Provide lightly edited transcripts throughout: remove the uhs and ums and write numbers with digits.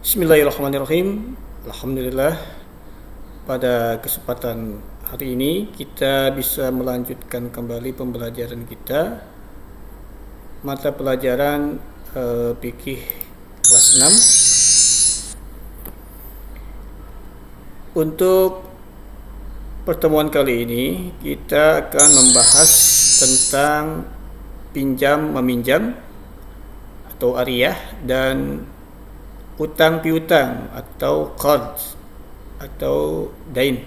Bismillahirrahmanirrahim. Alhamdulillah, pada kesempatan hari ini kita bisa melanjutkan kembali pembelajaran kita mata pelajaran fikih kelas 6. Untuk pertemuan kali ini kita akan membahas tentang pinjam meminjam atau ariyah dan utang piutang atau qard atau dain.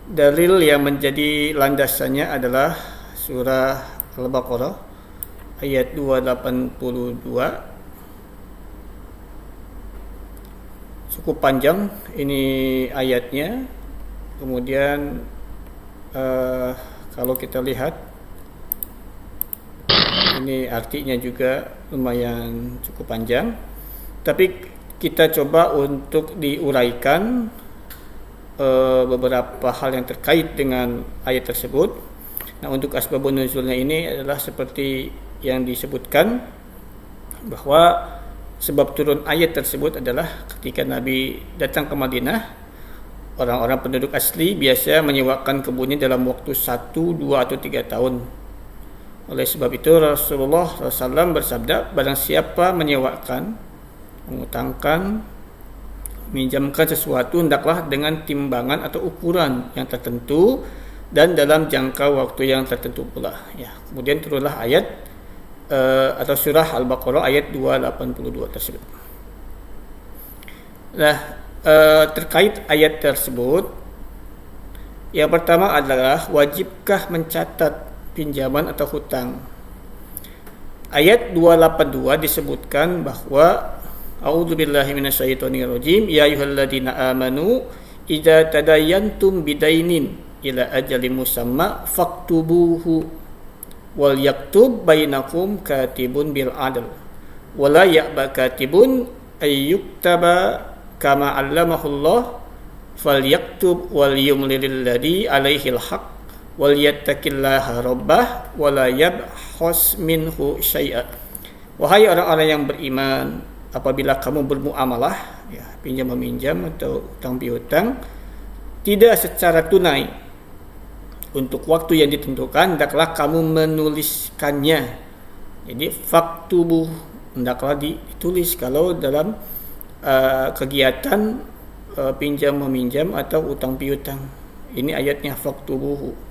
Dalil yang menjadi landasannya adalah surah Al-Baqarah ayat 282. Cukup panjang ini ayatnya. Kemudian kalau kita lihat, ini artinya juga lumayan cukup panjang, tapi kita coba untuk diuraikan beberapa hal yang terkait dengan ayat tersebut. Nah, untuk asbabun nuzulnya ini adalah seperti yang disebutkan, bahwa sebab turun ayat tersebut adalah ketika Nabi datang ke Madinah, orang-orang penduduk asli biasa menyewakan kebunnya dalam waktu 1, 2, atau 3 tahun. Oleh sebab itu Rasulullah SAW bersabda, barang siapa menyewakan, mengutangkan, meminjamkan sesuatu, hendaklah dengan timbangan atau ukuran yang tertentu dan dalam jangka waktu yang tertentu pula. Ya, kemudian turunlah ayat atau surah Al-Baqarah ayat 282 tersebut. Nah, terkait ayat tersebut, yang pertama adalah wajibkah mencatat pinjaman atau hutang. Ayat 282 disebutkan bahwa a'udzubillahi minasyaitonirrajim, ya ayyuhalladzina amanu idza tadayantum bidainin ila ajalin musamma faktubuhu wal yaktub bainakum katibun bil adl wala ya'ba katibun ayyuktaba kama 'allamahullah falyaktub wal yumlil ladzi alaihil haqq wal yattaqillaha rabbah wala yabkhas minhu syai'a. Wahai orang-orang yang beriman, apabila kamu bermuamalah, ya, pinjam meminjam atau utang piutang, tidak secara tunai untuk waktu yang ditentukan, hendaklah kamu menuliskannya. Jadi faktubuh, hendaklah ditulis kalau dalam kegiatan pinjam meminjam atau utang piutang. Ini ayatnya faktubuhu.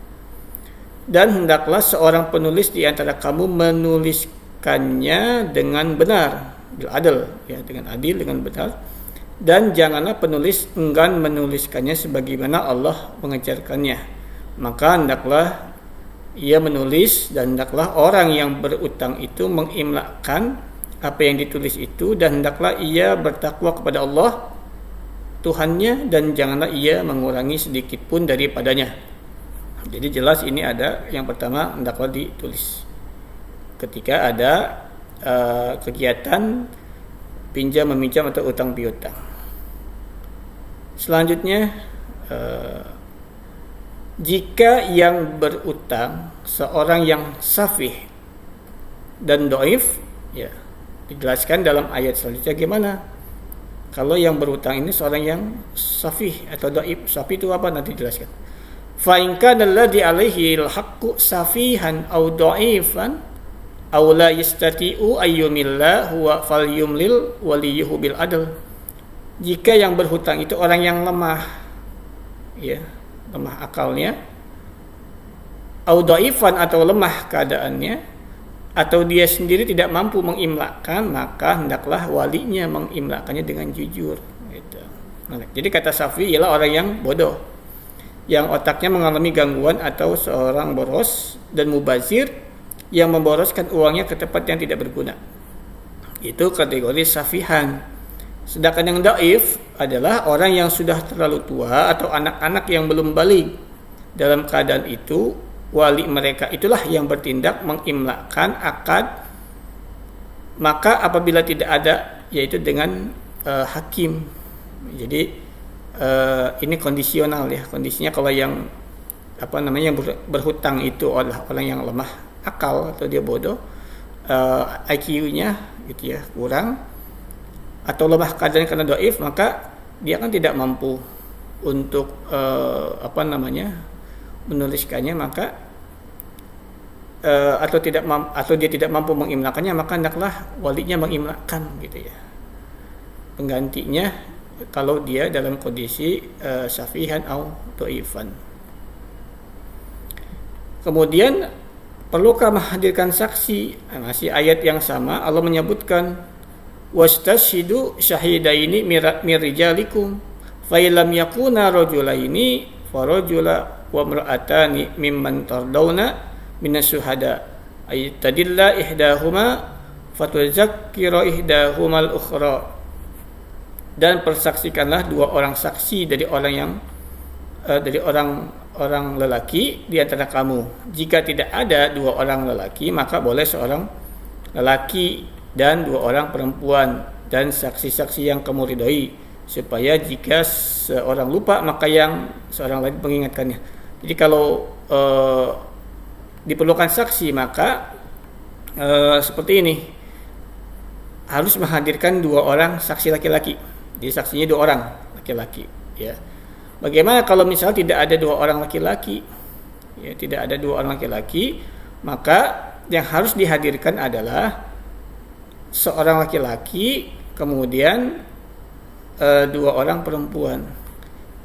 Dan hendaklah seorang penulis di antara kamu menuliskannya dengan benar, bil adl, ya, dengan adil, dengan benar. Dan janganlah penulis enggan menuliskannya sebagaimana Allah mengajarkannya. Maka hendaklah ia menulis, dan hendaklah orang yang berutang itu mengimlakkan apa yang ditulis itu, dan hendaklah ia bertakwa kepada Allah Tuhannya, dan janganlah ia mengurangi sedikit pun daripadanya. Jadi jelas ini ada yang pertama, hendaklah ditulis ketika ada kegiatan pinjam meminjam atau utang piutang. Selanjutnya, jika yang berutang seorang yang safih dan dhaif, ya, dijelaskan dalam ayat selanjutnya gimana. Kalau yang berutang ini seorang yang safih atau dhaif. Safih itu apa, nanti dijelaskan. Fa in kana alladhi alaihi al-haqqu safihan aw dha'ifan aw la yastati'u ayyumilla huwa falyumlil waliyuhu bil adl. Jika yang berhutang itu orang yang lemah, ya, lemah akalnya, aw dha'ifan atau lemah keadaannya, atau dia sendiri tidak mampu mengimlakkan, maka hendaklah walinya mengimlakkannya dengan jujur, gitu. Nah, jadi kata safi ialah orang yang bodoh, yang otaknya mengalami gangguan, atau seorang boros dan mubazir yang memboroskan uangnya ke tempat yang tidak berguna. Itu kategori safihan. Sedangkan yang dhaif adalah orang yang sudah terlalu tua atau anak-anak yang belum balik. Dalam keadaan itu, wali mereka itulah yang bertindak mengimlakkan akad. Maka apabila tidak ada, yaitu dengan hakim. Jadi ini kondisional, ya. Kondisinya kalau yang yang berhutang itu adalah orang yang lemah akal atau dia bodoh, IQ-nya gitu ya kurang atau lemah kadarnya karena dhaif, maka dia kan tidak mampu untuk menuliskannya, maka atau dia tidak mampu mengimlakannya, maka hendaklah walinya mengimlakan gitu ya, penggantinya kalau dia dalam kondisi safihan atau dhaifan. Kemudian perlukah menghadirkan saksi? Masih ayat yang sama, Allah menyebutkan wastashhidu syahidaini mir rijalikum fa illam yakuna rajulaini farajula wa imra'atani mimman tardawna minas syuhada ayatadilla ihdahuma fatuzakkira ihdahumal ukhra, dan persaksikanlah dua orang saksi dari orang lelaki di antara kamu. Jika tidak ada dua orang lelaki, maka boleh seorang lelaki dan dua orang perempuan, dan saksi-saksi yang kamu ridhoi, supaya jika seorang lupa maka yang seorang lain mengingatkannya. Jadi kalau diperlukan saksi, maka seperti ini, harus menghadirkan dua orang saksi laki-laki. Jadi saksinya dua orang laki-laki ya. Bagaimana kalau misalnya tidak ada dua orang laki-laki? Ya, tidak ada dua orang laki-laki, maka yang harus dihadirkan adalah seorang laki-laki, kemudian dua orang perempuan.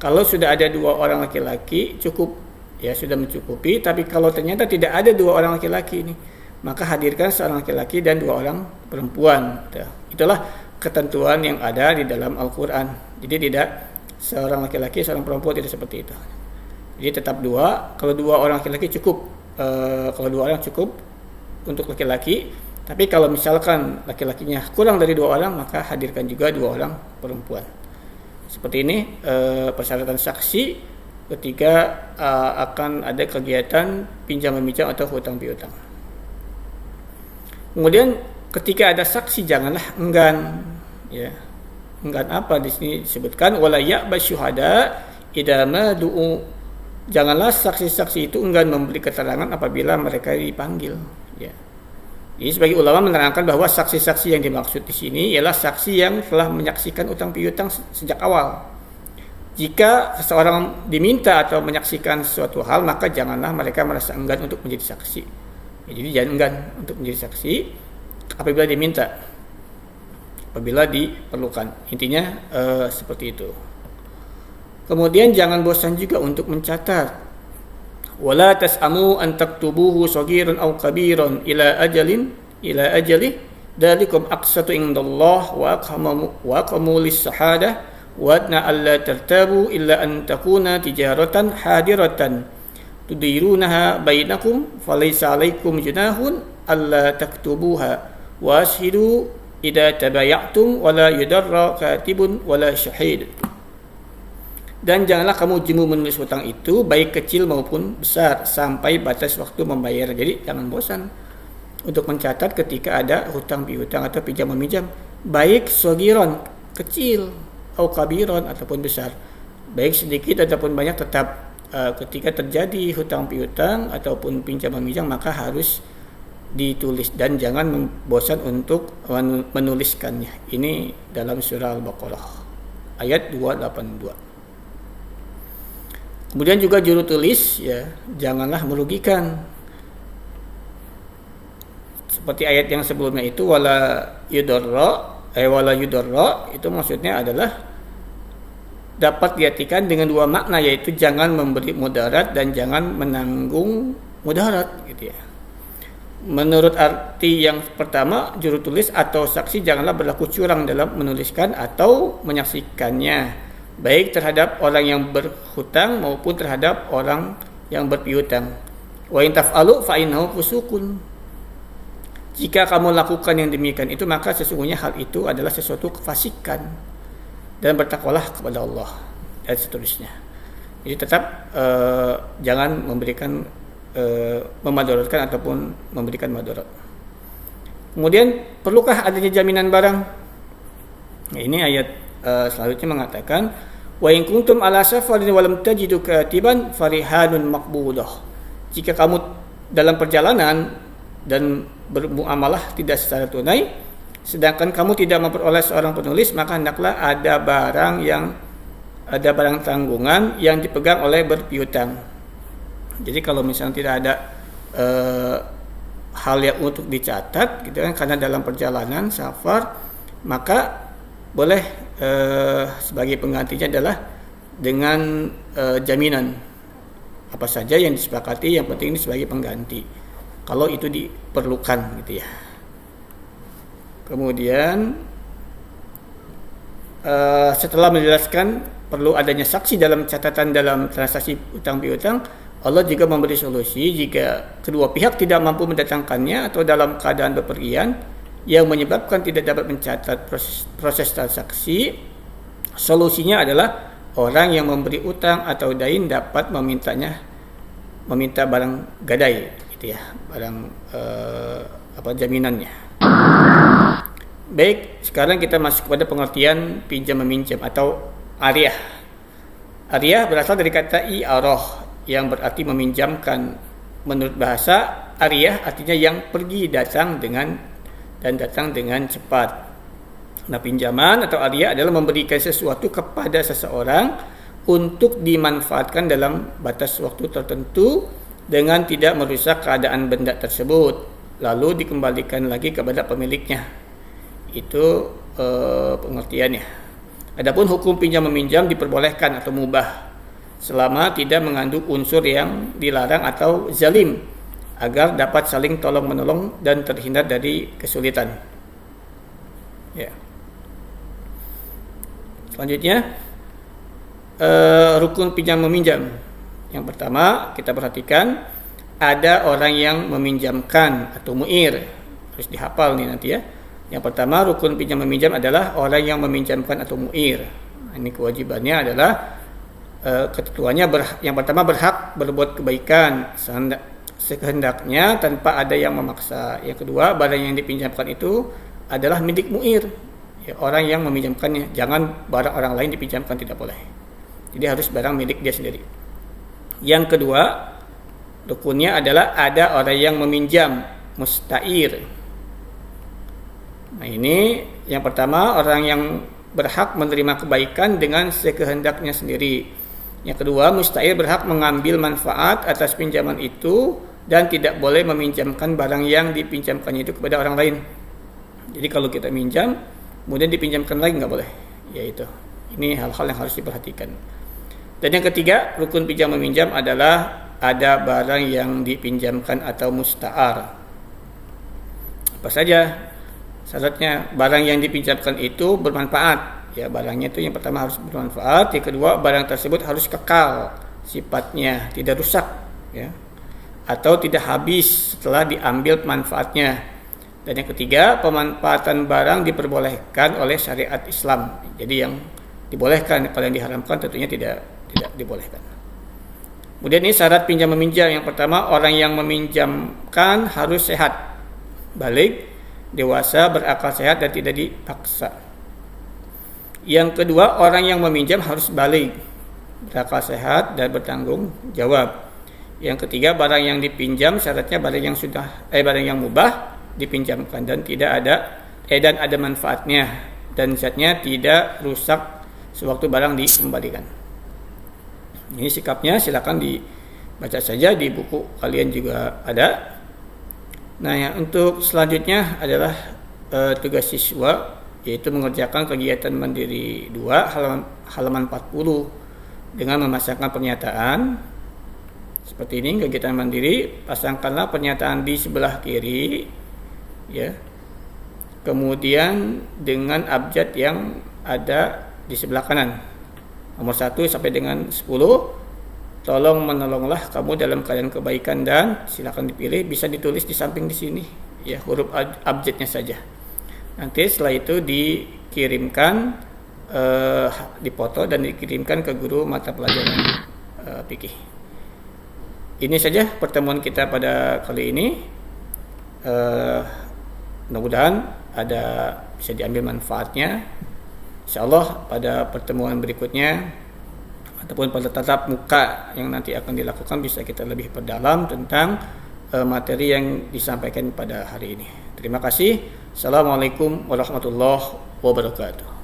Kalau sudah ada dua orang laki-laki cukup, ya sudah mencukupi. Tapi kalau ternyata tidak ada dua orang laki-laki ini, maka hadirkan seorang laki-laki dan dua orang perempuan. Itulah ketentuan yang ada di dalam Al-Quran. Jadi tidak seorang laki-laki, seorang perempuan, tidak seperti itu. Jadi tetap dua. Kalau dua orang laki-laki cukup. Kalau dua orang cukup untuk laki-laki. Tapi kalau misalkan laki-lakinya kurang dari dua orang, maka hadirkan juga dua orang perempuan. Seperti ini persyaratan saksi ketika akan ada kegiatan pinjam meminjam atau hutang piutang. Kemudian ketika ada saksi, janganlah enggan, ya. Enggan apa di sini disebutkan wala ya'ba syuhada idza ma du'u. Janganlah saksi-saksi itu enggan memberi keterangan apabila mereka dipanggil, ya. Jadi sebagai ulama menerangkan bahwa saksi-saksi yang dimaksud di sini ialah saksi yang telah menyaksikan utang piutang sejak awal. Jika seseorang diminta atau menyaksikan suatu hal, maka janganlah mereka merasa enggan untuk menjadi saksi. Ya, jadi jangan enggan untuk menjadi saksi apabila diminta, apabila diperlukan. Intinya seperti itu. Kemudian jangan bosan juga untuk mencatat. Wala tas'amu an taktubuhu saghiran aw kabiran ila ajali dalikum aqsatu indallah wa aqamu lis-shahadah wa adna alla tartabu illa an takuna tijaratan hadiratan tudirunaha bainakum falaysa 'alaikum junahun alla taktubuha wa ashhidu idza tabaya'tum wala yudarra katibun wala syahid. Dan janganlah kamu jemu menulis hutang itu, baik kecil maupun besar, sampai batas waktu membayar. Jadi jangan bosan untuk mencatat ketika ada hutang piutang atau pinjam meminjam, baik sogiron, kecil, atau kabiron, ataupun besar, baik sedikit ataupun banyak, tetap ketika terjadi hutang piutang ataupun pinjam meminjam, maka harus ditulis dan jangan bosan untuk menuliskannya. Ini dalam surah Al-Baqarah ayat 282. Kemudian juga juru tulis, ya, janganlah merugikan. Seperti ayat yang sebelumnya itu wala yudarra itu maksudnya adalah dapat diartikan dengan dua makna, yaitu jangan memberi mudarat dan jangan menanggung mudarat, gitu ya. Menurut arti yang pertama, juru tulis atau saksi janganlah berlaku curang dalam menuliskan atau menyaksikannya, baik terhadap orang yang berhutang maupun terhadap orang yang berpiutang. Wa in taf'alu fa innahu fusukun. Jika kamu lakukan yang demikian itu, maka sesungguhnya hal itu adalah sesuatu kefasikan, dan bertakwalah kepada Allah, dan seterusnya. Jadi tetap jangan memberikan memadaratkan ataupun memberikan madarat. Kemudian perlukah adanya jaminan barang? Nah, ini ayat selanjutnya mengatakan wa in kuntum ala safarin wa lam tajidu katiban farihanun maqbudah. Jika kamu dalam perjalanan dan bermuamalah tidak secara tunai, sedangkan kamu tidak memperoleh seorang penulis, maka hendaklah ada barang tanggungan yang dipegang oleh berpiutang. Jadi kalau misalnya tidak ada hal yang untuk dicatat gitu kan, karena dalam perjalanan safar, maka boleh sebagai penggantinya adalah dengan jaminan apa saja yang disepakati, yang penting ini sebagai pengganti kalau itu diperlukan gitu ya. Kemudian setelah menjelaskan perlu adanya saksi dalam catatan dalam transaksi utang piutang, Allah juga memberi solusi jika kedua pihak tidak mampu mendatangkannya atau dalam keadaan bepergian yang menyebabkan tidak dapat mencatat proses transaksi. Solusinya adalah orang yang memberi utang atau dain dapat meminta barang gadai gitu ya, barang jaminannya. Baik, sekarang kita masuk kepada pengertian pinjam meminjam atau ariyah. Ariyah berasal dari kata i'arah yang berarti meminjamkan. Menurut bahasa, ariyah artinya yang pergi datang dengan cepat. Nah, pinjaman atau ariyah adalah memberikan sesuatu kepada seseorang untuk dimanfaatkan dalam batas waktu tertentu dengan tidak merusak keadaan benda tersebut, lalu dikembalikan lagi kepada pemiliknya. Itu pengertiannya. Adapun hukum pinjam meminjam diperbolehkan atau mubah selama tidak mengandung unsur yang dilarang atau zalim, agar dapat saling tolong menolong dan terhindar dari kesulitan. Ya. Selanjutnya rukun pinjam meminjam. Yang pertama kita perhatikan ada orang yang meminjamkan atau mu'ir. Harus dihafal nih nanti ya. Yang pertama rukun pinjam meminjam adalah orang yang meminjamkan atau mu'ir. Ini kewajibannya adalah ketentuannya yang pertama berhak berbuat kebaikan sekehendaknya tanpa ada yang memaksa. Yang kedua, barang yang dipinjamkan itu adalah milik mu'ir, ya, orang yang meminjamkannya. Jangan barang orang lain dipinjamkan, tidak boleh. Jadi harus barang milik dia sendiri. Yang kedua, rukunnya adalah ada orang yang meminjam, musta'ir. Nah, ini yang pertama, orang yang berhak menerima kebaikan dengan sekehendaknya sendiri. Yang kedua, musta'ir berhak mengambil manfaat atas pinjaman itu dan tidak boleh meminjamkan barang yang dipinjamkannya itu kepada orang lain. Jadi kalau kita minjam kemudian dipinjamkan lagi, nggak boleh. Yaitu ini hal-hal yang harus diperhatikan. Dan yang ketiga, rukun pinjam meminjam adalah ada barang yang dipinjamkan atau musta'ar. Apa saja syaratnya? Barang yang dipinjamkan itu bermanfaat. Ya, barangnya itu yang pertama harus bermanfaat. Yang kedua, barang tersebut harus kekal sifatnya, tidak rusak, ya, atau tidak habis setelah diambil manfaatnya. Dan yang ketiga, pemanfaatan barang diperbolehkan oleh syariat Islam. Jadi yang dibolehkan, kalau yang diharamkan tentunya tidak dibolehkan. Kemudian ini syarat pinjam meminjam. Yang pertama, orang yang meminjamkan harus sehat, balik, dewasa, berakal sehat dan tidak dipaksa. Yang kedua, orang yang meminjam harus balik, berakal sehat dan bertanggung jawab. Yang ketiga, barang yang dipinjam syaratnya barang yang mubah dipinjamkan dan ada manfaatnya dan zatnya tidak rusak sewaktu barang dikembalikan. Ini sikapnya silakan dibaca saja di buku kalian juga ada. Nah, yang untuk selanjutnya adalah tugas siswa, yaitu mengerjakan kegiatan mandiri 2 halaman 40 dengan memasangkan pernyataan seperti ini. Kegiatan mandiri, pasangkanlah pernyataan di sebelah kiri, ya, kemudian dengan abjad yang ada di sebelah kanan, nomor 1 sampai dengan 10. Tolong menolonglah kamu dalam keadaan kebaikan, dan silakan dipilih, bisa ditulis di samping di sini, ya, huruf abjadnya saja. Nanti setelah itu dikirimkan, dipoto dan dikirimkan ke guru mata pelajaran fikih. Ini saja pertemuan kita pada kali ini. Mudah-mudahan bisa diambil manfaatnya. Insyaallah pada pertemuan berikutnya ataupun pada tatap muka yang nanti akan dilakukan bisa kita lebih perdalam tentang materi yang disampaikan pada hari ini. Terima kasih. Assalamualaikum warahmatullahi wabarakatuh.